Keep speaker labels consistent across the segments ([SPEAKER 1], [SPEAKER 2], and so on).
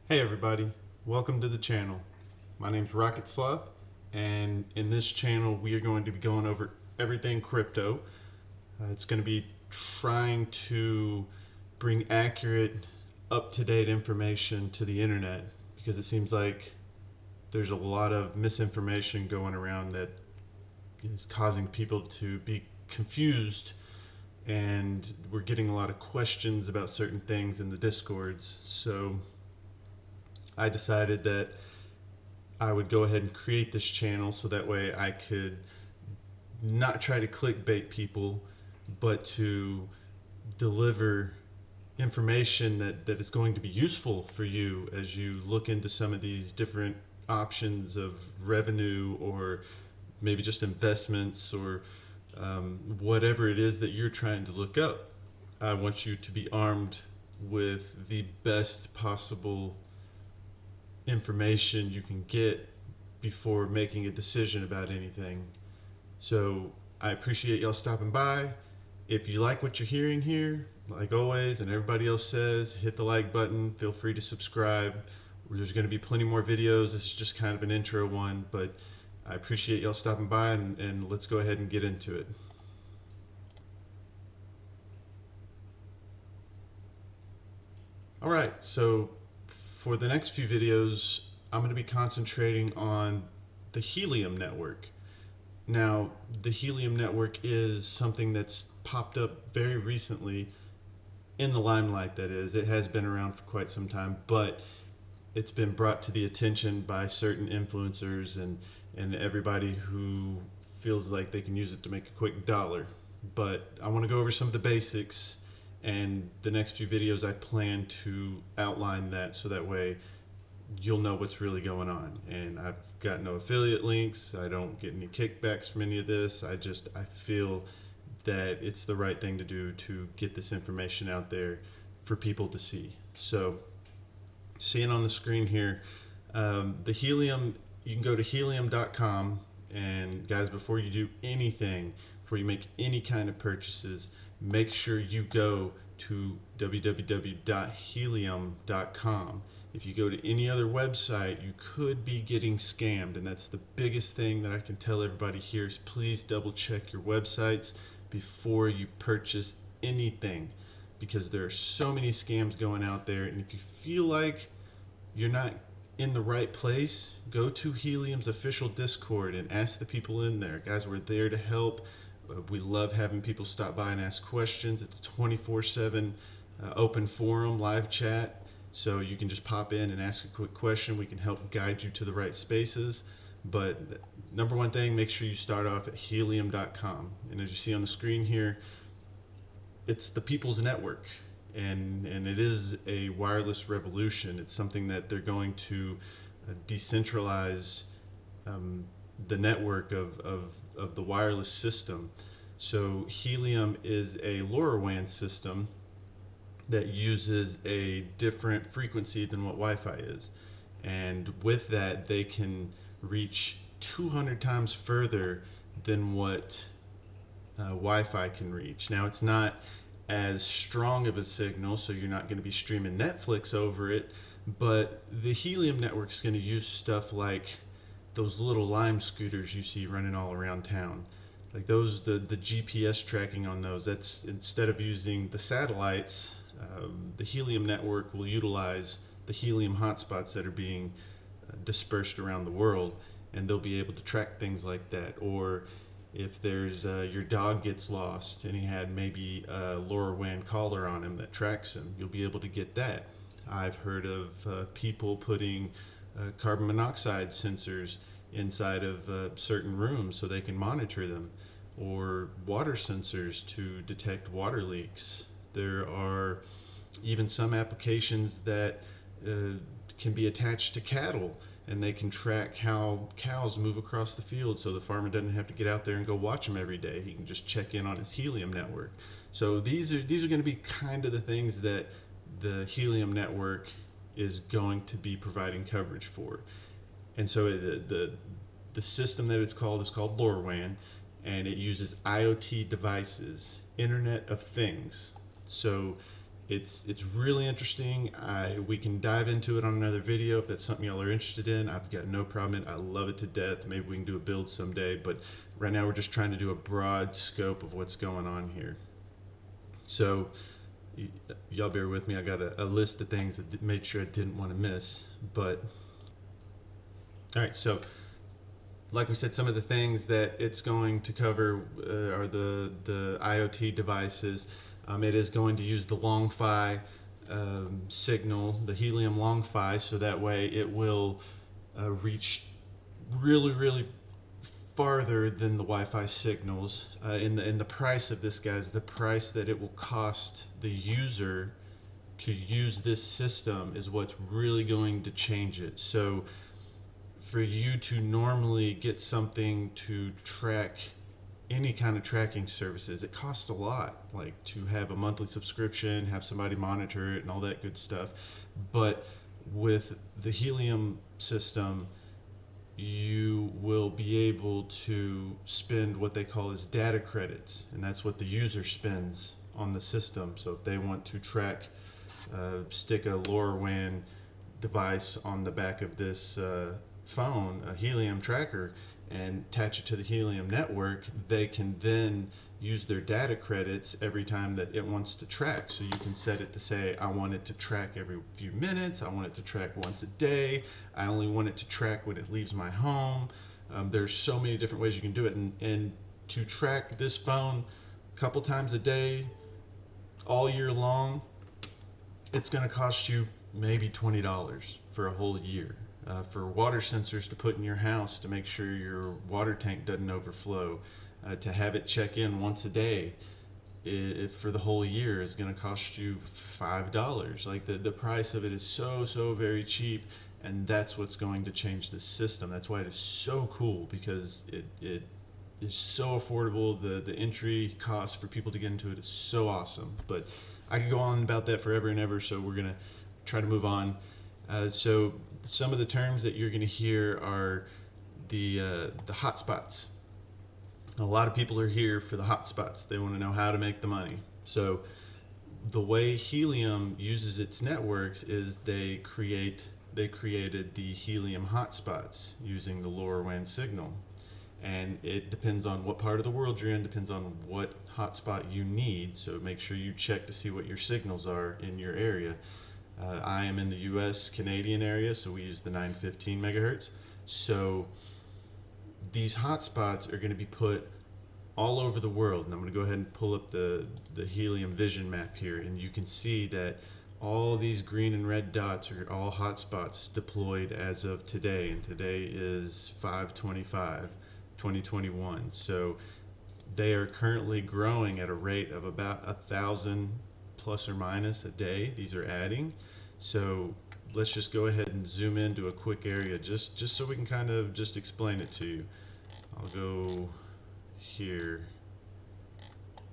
[SPEAKER 1] Hey everybody, welcome to the channel. My name's Rocket Sloth, and in this channel we are going to be going over everything crypto. It's going to be trying to bring accurate, up-to-date information to the internet, because it seems like there's a lot of misinformation going around that is causing people to be confused, and we're getting a lot of questions about certain things in the discords. So I decided that I would go ahead and create this channel so that way I could not try to clickbait people, but to deliver information that is going to be useful for you as you look into some of these different options of revenue, or maybe just investments, or whatever it is that you're trying to look up. I want you to be armed with the best possible information you can get before making a decision about anything. So I appreciate y'all stopping by. If you like what you're hearing here, like always, and everybody else says, hit the like button. Feel free to subscribe. There's going to be plenty more videos. This is just kind of an intro one, but I appreciate y'all stopping by, and let's go ahead and get into it. All right, so for the next few videos, I'm going to be concentrating on the Helium Network. Now, the Helium Network is something that's popped up very recently in the limelight, that is. It has been around for quite some time, but it's been brought to the attention by certain influencers and everybody who feels like they can use it to make a quick dollar. But I want to go over some of the basics, and the next few videos I plan to outline that so that way you'll know what's really going on. And I've got no affiliate links. I don't get any kickbacks from any of this. I feel that it's the right thing to do to get this information out there for people to see. So seeing on the screen here, the Helium, you can go to helium.com, and guys, before you do anything, before you make any kind of purchases, make sure you go to www.helium.com. If you go to any other website, you could be getting scammed, and that's the biggest thing that I can tell everybody here is please double check your websites before you purchase anything, because there are so many scams going out there. And if you feel like you're not in the right place, go to Helium's official Discord and ask the people in there. Guys, we're there to help. We love having people stop by and ask questions. It's a 24/7 open forum, live chat. So you can just pop in and ask a quick question. We can help guide you to the right spaces. But number one thing, make sure you start off at helium.com. And as you see on the screen here, it's the people's network. And it is a wireless revolution. It's something that they're going to decentralize the network of the wireless system. So Helium is a LoRaWAN system that uses a different frequency than what Wi-Fi is. And with that, they can reach 200 times further than what Wi-Fi can reach. Now, it's not as strong of a signal, so you're not going to be streaming Netflix over it, but the Helium network is going to use stuff like those little Lime scooters you see running all around town. Like those, the GPS tracking on those, that's instead of using the satellites, the Helium network will utilize the Helium hotspots that are being dispersed around the world, and they'll be able to track things like that. Or if there's your dog gets lost and he had maybe a LoRaWAN collar on him that tracks him, you'll be able to get that. I've heard of people putting carbon monoxide sensors inside of certain rooms so they can monitor them, or water sensors to detect water leaks. There are even some applications that can be attached to cattle, and they can track how cows move across the field, so the farmer doesn't have to get out there and go watch them every day. He can just check in on his Helium network. So these are going to be kind of the things that the Helium network is going to be providing coverage for. And so the system that it's called is called LoRaWAN, and it uses IoT devices, Internet of Things. So It's really interesting. We can dive into it on another video if that's something y'all are interested in. I've got no problem in it. I love it to death. Maybe we can do a build someday, but right now we're just trying to do a broad scope of what's going on here. So y'all bear with me. I got a list of things that made sure I didn't want to miss. But all right, so like we said, some of the things that it's going to cover are the IoT devices. It is going to use the LongFi signal, the Helium LongFi, so that way it will reach really farther than the Wi-Fi signals. In the price of this, guys, the price that it will cost the user to use this system is what's really going to change it. So for you to normally get something to track any kind of tracking services, it costs a lot, like to have a monthly subscription, have somebody monitor it and all that good stuff. But with the Helium system, you will be able to spend what they call as data credits, and that's what the user spends on the system. So if they want to track, stick a LoRaWAN device on the back of this phone, a Helium tracker, and attach it to the Helium network, they can then use their data credits every time that it wants to track. So you can set it to say, I want it to track every few minutes, I want it to track once a day, I only want it to track when it leaves my home. There's so many different ways you can do it, and to track this phone a couple times a day, all year long, it's going to cost you maybe $20 for a whole year. For water sensors to put in your house to make sure your water tank doesn't overflow, to have it check in once a day, for the whole year is going to cost you $5. Like the price of it is so very cheap, and that's what's going to change the system. That's why it is so cool, because it is so affordable. The entry cost for people to get into it is so awesome. But I could go on about that forever and ever, so we're going to try to move on. So some of the terms that you're going to hear are the hotspots. A lot of people are here for the hotspots. They want to know how to make the money. So the way Helium uses its networks is they created the Helium hotspots using the LoRaWAN signal. And it depends on what part of the world you're in, depends on what hotspot you need. So make sure you check to see what your signals are in your area. I am in the US Canadian area, so we use the 915 megahertz. So these hotspots are going to be put all over the world, and I'm going to go ahead and pull up the Helium Vision Map here, and you can see that all these green and red dots are all hotspots deployed as of today, and today is 5/25/2021. So they are currently growing at a rate of about 1,000 plus or minus a day. These are adding. So let's just go ahead and zoom into a quick area just so we can kind of just explain it to you. I'll go here.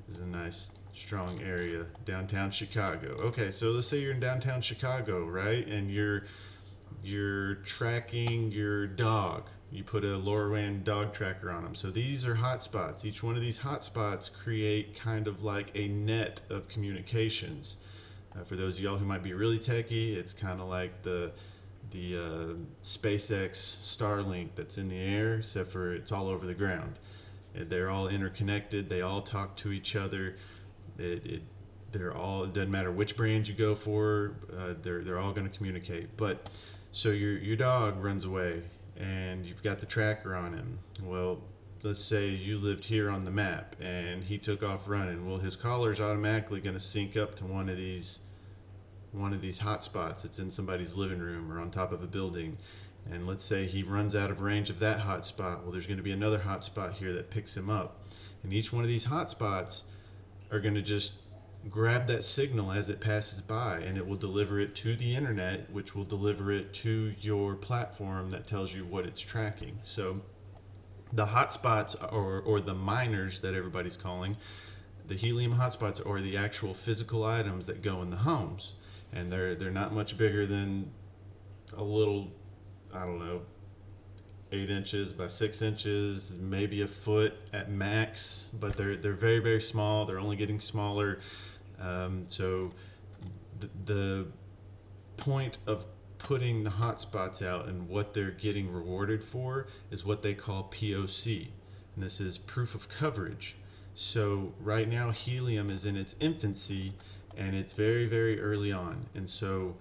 [SPEAKER 1] This is a nice strong area, downtown Chicago. Okay, so let's say you're in downtown Chicago, right? And you're tracking your dog. You put a LoRaWAN dog tracker on them. So these are hotspots. Each one of these hotspots create kind of like a net of communications. For those of y'all who might be really techie, it's kind of like the SpaceX Starlink that's in the air, except for it's all over the ground. They're all interconnected. They all talk to each other. It doesn't matter which brand you go for. They're all going to communicate. But so your dog runs away, and you've got the tracker on him. Well, let's say you lived here on the map and he took off running. Well, his collar's automatically going to sync up to one of these hotspots that's in somebody's living room or on top of a building. And let's say he runs out of range of that hotspot. Well, there's going to be another hotspot here that picks him up. And each one of these hotspots are going to just grab that signal as it passes by, and it will deliver it to the internet, which will deliver it to your platform that tells you what it's tracking. So the hotspots, or the miners that everybody's calling, the Helium hotspots are the actual physical items that go in the homes. And they're not much bigger than a little, I don't know, 8 inches by 6 inches, maybe a foot at max, but they're very small. They're only getting smaller. So the point of putting the hotspots out and what they're getting rewarded for is what they call POC, and this is proof of coverage. So right now Helium is in its infancy and it's very, very early on, and so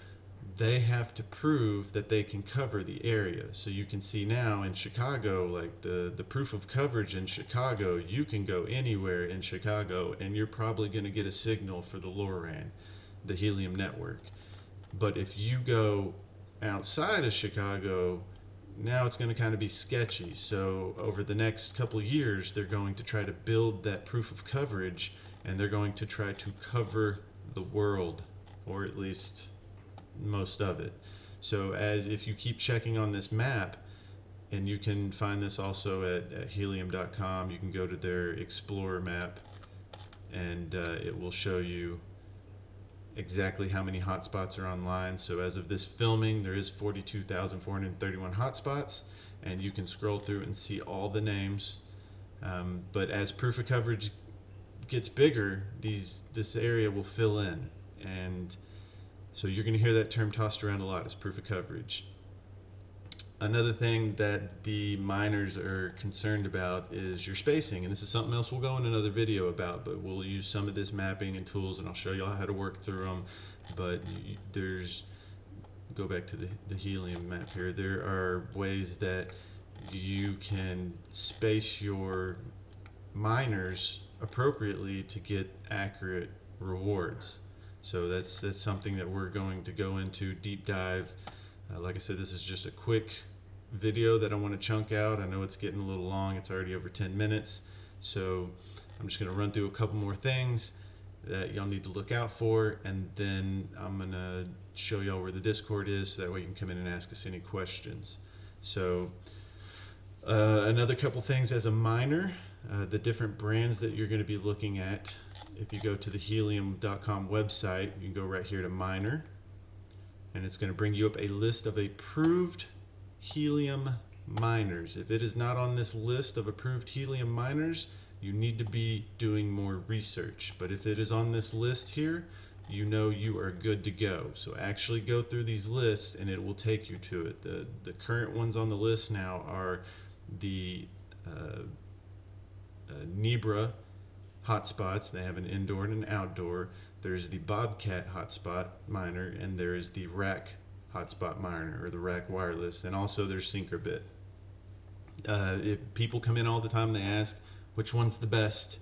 [SPEAKER 1] they have to prove that they can cover the area. So you can see now in Chicago, like the proof of coverage in Chicago, you can go anywhere in Chicago and you're probably going to get a signal for the LoRaWAN, the Helium network. But if you go outside of Chicago, now it's going to kind of be sketchy. So over the next couple of years, they're going to try to build that proof of coverage, and they're going to try to cover the world, or at least most of it. So as if you keep checking on this map, and you can find this also at helium.com, you can go to their Explorer map, and it will show you exactly how many hotspots are online. So as of this filming, there is 42,431 hotspots, and you can scroll through and see all the names. But as proof of coverage gets bigger, this area will fill in, and so you're going to hear that term tossed around a lot, is proof of coverage. Another thing that the miners are concerned about is your spacing, and this is something else we'll go in another video about, but we'll use some of this mapping and tools, and I'll show you all how to work through them. But go back to the Helium map here, there are ways that you can space your miners appropriately to get accurate rewards. So that's something that we're going to go into deep dive. Like I said, this is just a quick video that I want to chunk out. I know it's getting a little long. It's already over 10 minutes. So I'm just going to run through a couple more things that y'all need to look out for, and then I'm going to show y'all where the Discord is, so that way you can come in and ask us any questions. So another couple things as a miner, the different brands that you're going to be looking at. If you go to the helium.com website, you can go right here to miner, and it's going to bring you up a list of approved Helium miners. If it is not on this list of approved Helium miners, you need to be doing more research. But if it is on this list here, you know you are good to go. So actually go through these lists and it will take you to it. The current ones on the list now are the Nebra hotspots. They have an indoor and an outdoor. There's the Bobcat hotspot miner, and there is the RAK hotspot miner, or the RAK wireless, and also there's Syncrobit. If people come in all the time, they ask which one's the best.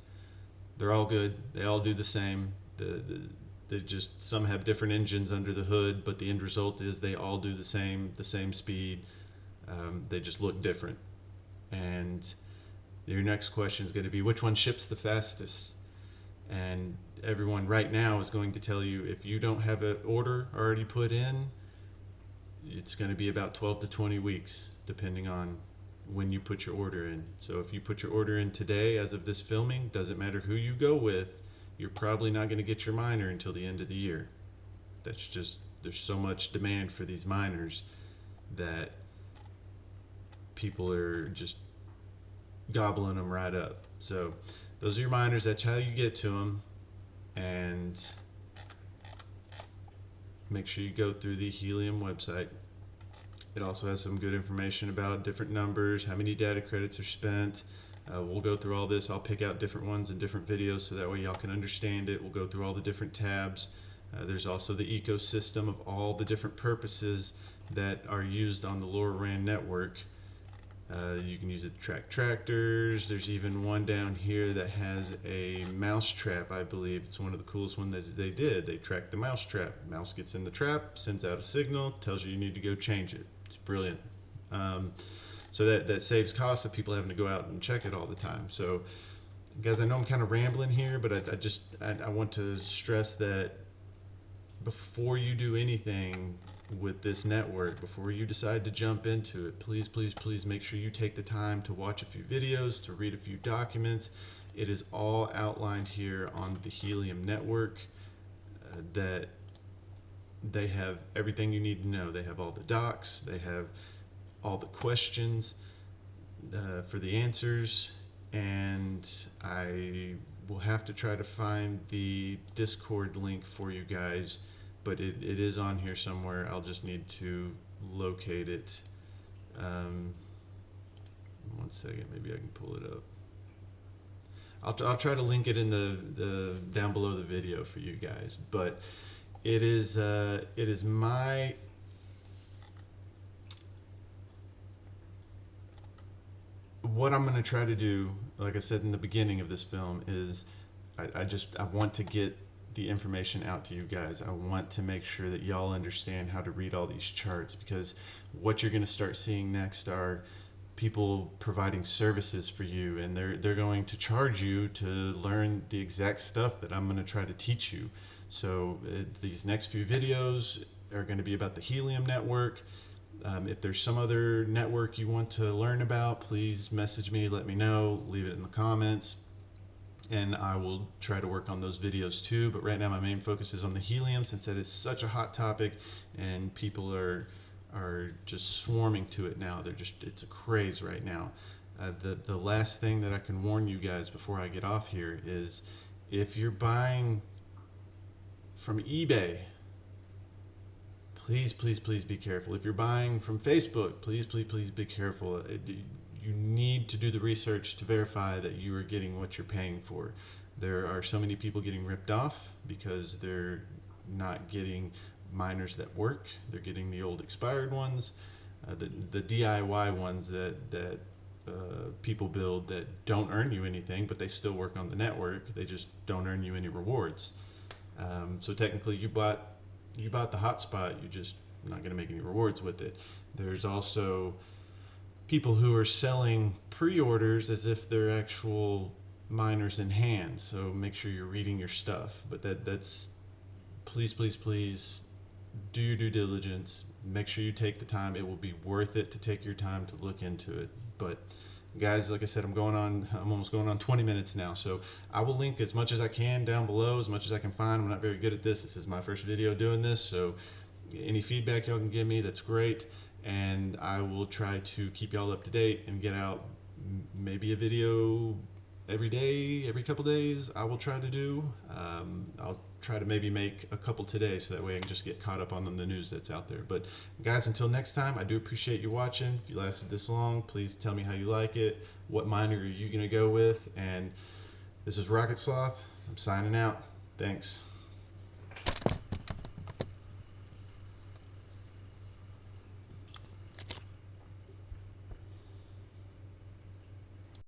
[SPEAKER 1] They're all good. They all do the same. They just, some have different engines under the hood, but the end result is they all do the same speed. They just look different. And your next question is going to be, which one ships the fastest? And everyone right now is going to tell you, if you don't have an order already put in, it's going to be about 12 to 20 weeks, depending on when you put your order in. So if you put your order in today, as of this filming, doesn't matter who you go with, you're probably not going to get your miner until the end of the year. That's just, there's so much demand for these miners that people are just gobbling them right up. So those are your miners. That's how you get to them. And make sure you go through the Helium website. It also has some good information about different numbers, how many data credits are spent. We'll go through all this. I'll pick out different ones in different videos so that way y'all can understand it. We'll go through all the different tabs. There's also the ecosystem of all the different purposes that are used on the LoRaWAN network. You can use it to track tractors. There's even one down here that has a mouse trap, I believe. It's one of the coolest ones that they did. They tracked the mouse trap. Mouse gets in the trap, sends out a signal, tells you need to go change it. It's brilliant. So that saves costs of people having to go out and check it all the time. So, guys, I know I'm kind of rambling here, but I want to stress that before you do anything with this network, before you decide to jump into it, please, please, please make sure you take the time to watch a few videos, to read a few documents. It is all outlined here on the Helium network. That they have everything you need to know. They have all the docs, they have all the questions for the answers, and I will have to try to find the Discord link for you guys but it is on here somewhere. I'll just need to locate it. 1 second, maybe I can pull it up. I'll try to link it in the down below the video for you guys. But it is my what I'm going to try to do, like I said in the beginning of this film, is I want to get the information out to you guys. I want to make sure that y'all understand how to read all these charts, because what you're going to start seeing next are people providing services for you, and they're going to charge you to learn the exact stuff that I'm going to try to teach you. So these next few videos are going to be about the Helium Network. If there's some other network you want to learn about, please message me, let me know, leave it in the comments, and I will try to work on those videos too. But right now my main focus is on the helium, since that is such a hot topic and people are just swarming to it now. It's a craze right now. The last thing that I can warn you guys before I get off here is, if you're buying from eBay, please be careful. If you're buying from Facebook, please be careful. You need to do the research to verify that you are getting what you're paying for. There are so many people getting ripped off because they're not getting miners that work. They're getting the old expired ones, the DIY ones that people build that don't earn you anything, but they still work on the network. They just don't earn you any rewards. So technically you bought the hotspot, you're just not going to make any rewards with it. There's also people who are selling pre-orders as if they're actual miners in hand. So make sure you're reading your stuff. But that's please do your due diligence. Make sure you take the time. It will be worth it to take your time to look into it. But guys, like I said, I'm almost going on 20 minutes now, so I will link as much as I can down below, as much as I can find. I'm not very good at this. This is my first video doing this, so any feedback y'all can give me, that's great, and I will try to keep y'all up to date and get out maybe a video every day, every couple days. I will try to do. I'll try to maybe make a couple today, so that way I can just get caught up on the news that's out there. But guys, until next time, I do appreciate you watching. If you lasted this long, please tell me how you like it. What miner are you going to go with? And this is Rocket Sloth. I'm signing out. Thanks.